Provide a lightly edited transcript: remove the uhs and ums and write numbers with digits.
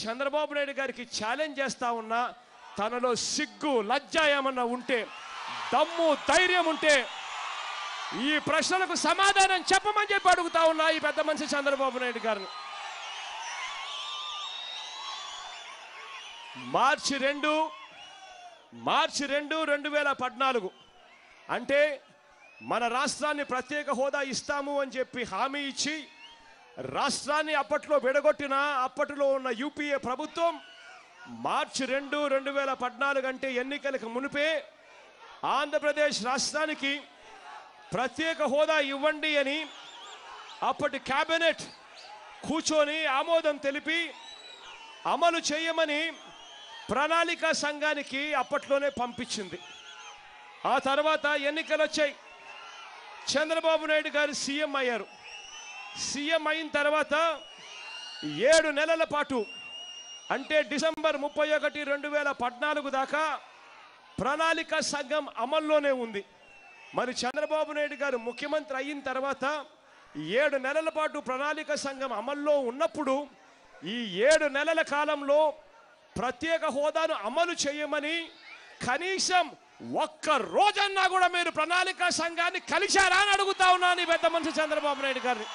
చంద్రబాబు నాయుడు గారికి ఛాలెంజ్ చేస్తా ఉన్నా, తనలో సిగ్గు లజ్జ ఏమన్నా ఉంటే, దమ్ము ధైర్యం ఉంటే ఈ ప్రశ్నలకు సమాధానం చెప్పమని చెప్పి అడుగుతా ఉన్నా ఈ పెద్ద మనిషి చంద్రబాబు నాయుడు గారిని. మార్చి 2, 2014 అంటే మన రాష్ట్రాన్ని ప్రత్యేక హోదా ఇస్తాము అని చెప్పి హామీ ఇచ్చి రాష్ట్రాన్ని అప్పట్లో విడగొట్టిన అప్పట్లో ఉన్న యూపీఏ ప్రభుత్వం మార్చి 2, 2014 అంటే ఎన్నికలకు మునిపే ఆంధ్రప్రదేశ్ రాష్ట్రానికి ప్రత్యేక హోదా ఇవ్వండి అని అప్పటి కేబినెట్ కూర్చొని ఆమోదం తెలిపి అమలు చేయమని ప్రణాళిక సంఘానికి అప్పట్లోనే పంపించింది. ఆ తర్వాత ఎన్నికలు వచ్చాయి. చంద్రబాబు నాయుడు గారు సీఎం అయ్యారు. సీఎం అయిన తర్వాత 7 నెలల పాటు అంటే డిసెంబర్ 31, 2014 దాకా ప్రణాళిక సంఘం అమల్లోనే ఉంది. మరి చంద్రబాబు నాయుడు గారు ముఖ్యమంత్రి అయిన తర్వాత 7 నెలల పాటు ప్రణాళిక సంఘం అమల్లో ఉన్నప్పుడు ఈ 7 నెలల కాలంలో ప్రత్యేక హోదాను అమలు చేయమని కనీసం ఒక్క రోజన్నా కూడా మీరు ప్రణాళిక సంఘాన్ని కలిశారా అని అడుగుతా ఉన్నాను ఈ పెద్ద మనిషి చంద్రబాబు నాయుడు గారిని.